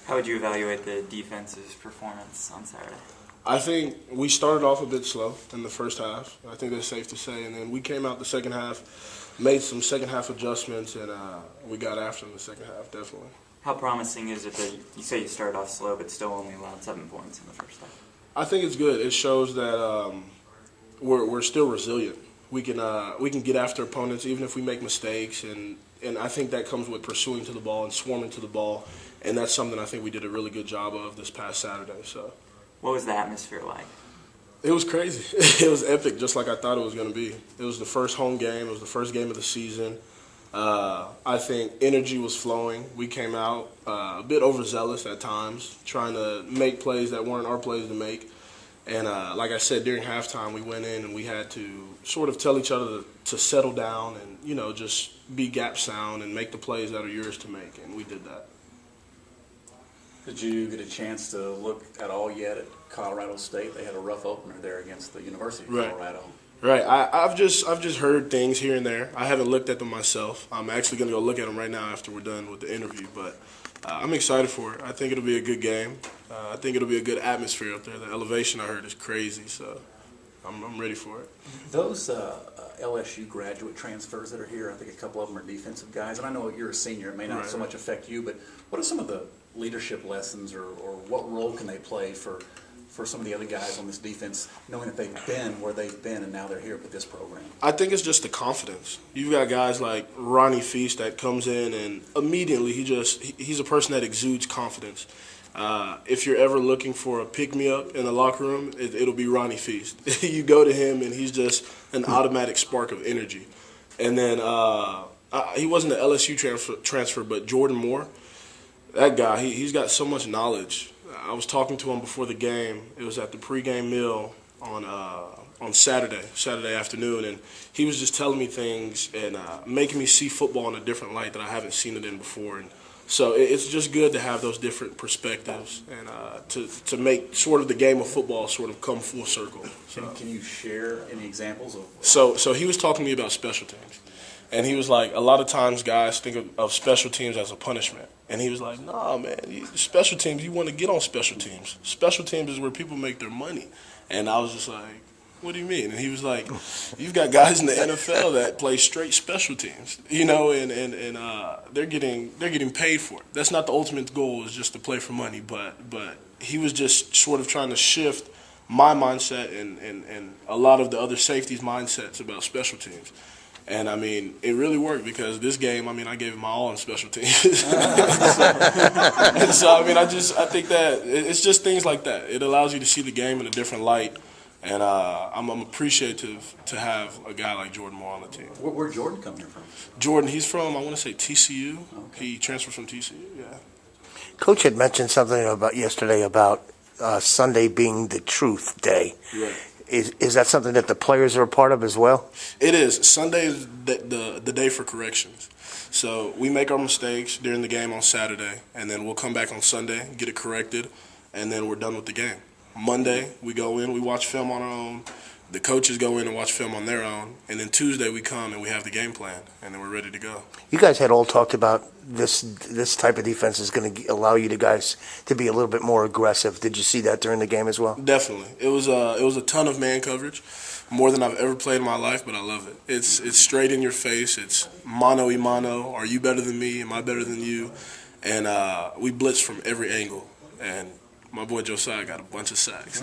How would you evaluate the defense's performance on Saturday? I think we started off a bit slow in the first half. I think that's safe to say. And then we came out the second half, made some second half adjustments, and we got after in the second half, definitely. How promising is it that you say you started off slow but still only allowed 7 points in the first half? I think it's good. It shows that we're still resilient. We can get after opponents even if we make mistakes, and I think that comes with pursuing to the ball and swarming to the ball, and that's something I think we did a really good job of this past Saturday. So, what was the atmosphere like? It was crazy. It was epic, just like I thought it was going to be. It was the first home game. It was the first game of the season. I think energy was flowing. We came out a bit overzealous at times, trying to make plays that weren't our plays to make. And like I said, during halftime, we went in and we had to sort of tell each other to settle down and, just be gap sound and make the plays that are yours to make. And we did that. Did you get a chance to look at all yet at Colorado State? They had a rough opener there against the University of Colorado. Right. I've just heard things here and there. I haven't looked at them myself. I'm actually going to go look at them right now after we're done with the interview. But I'm excited for it. I think it'll be a good game. I think it'll be a good atmosphere up there. The elevation I heard is crazy, so I'm ready for it. Those LSU graduate transfers that are here, I think a couple of them are defensive guys. And I know you're a senior. It may not so much affect you, but what are some of the leadership lessons or what role can they play for some of the other guys on this defense, knowing that they've been where they've been and now they're here with this program? I think it's just the confidence. You've got guys like Ronnie Feast that comes in and immediately he's a person that exudes confidence. If you're ever looking for a pick-me-up in the locker room, it'll be Ronnie Feast. You go to him and he's just an automatic spark of energy. And then he wasn't an LSU transfer, but Jordan Moore, that guy, he's got so much knowledge. I was talking to him before the game. It was at the pregame meal on Saturday afternoon, and he was just telling me things and making me see football in a different light that I haven't seen it in before. And so it's just good to have those different perspectives and to make sort of the game of football sort of come full circle. So, can you share any examples of? So he was talking to me about special teams. And he was like, a lot of times guys think of special teams as a punishment. And he was like, nah, man, special teams, you want to get on special teams. Special teams is where people make their money. And I was just like, what do you mean? And he was like, you've got guys in the NFL that play straight special teams, and they're getting paid for it. That's not the ultimate goal, is just to play for money. But he was just sort of trying to shift my mindset and a lot of the other safeties' mindsets about special teams. And, I mean, it really worked because this game, I mean, I gave it my all on special teams. so, I mean, I think that it's just things like that. It allows you to see the game in a different light. And I'm appreciative to have a guy like Jordan Moore on the team. Where'd Jordan come here from? Jordan, he's from, I want to say, TCU. Okay. He transferred from TCU, yeah. Coach had mentioned something about yesterday about Sunday being the truth day. Right. Is that something that the players are a part of as well? It is. Sunday is the day for corrections. So we make our mistakes during the game on Saturday, and then we'll come back on Sunday, get it corrected, and then we're done with the game. Monday, we go in, we watch film on our own. The coaches go in and watch film on their own. And then Tuesday, we come and we have the game plan, and then we're ready to go. You guys had all talked about this type of defense is going to allow you guys to be a little bit more aggressive. Did you see that during the game as well? Definitely. It was a ton of man coverage, more than I've ever played in my life, but I love it. It's straight in your face. It's mano y mano. Are you better than me? Am I better than you? And we blitz from every angle. And my boy Josiah got a bunch of sacks.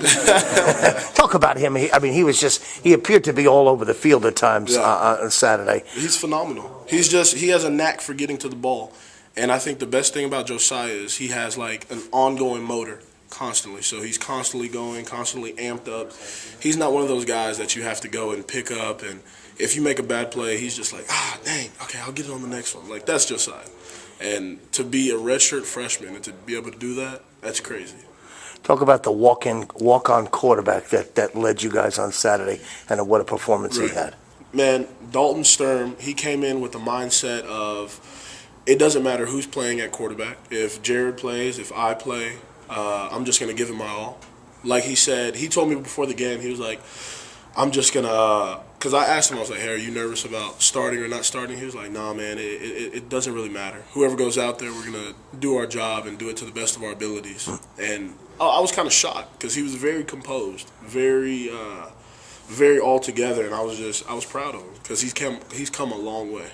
Talk about him. He appeared to be all over the field at times on Saturday. He's phenomenal. He has a knack for getting to the ball. And I think the best thing about Josiah is he has like an ongoing motor constantly. So he's constantly going, constantly amped up. He's not one of those guys that you have to go and pick up. And if you make a bad play, he's just like, dang, okay, I'll get it on the next one. Like, that's Josiah. And to be a redshirt freshman and to be able to do that, that's crazy. Talk about the walk-on quarterback that led you guys on Saturday and what a performance he had. Man, Dalton Sturm, he came in with the mindset of it doesn't matter who's playing at quarterback. If Jared plays, if I play, I'm just going to give it my all. Like he said, he told me before the game, he was like, I'm just going to because I asked him, I was like, hey, are you nervous about starting or not starting? He was like, nah, man, it doesn't really matter. Whoever goes out there, we're going to do our job and do it to the best of our abilities. And I was kind of shocked because he was very composed, very all together, and I was proud of him because he's come a long way.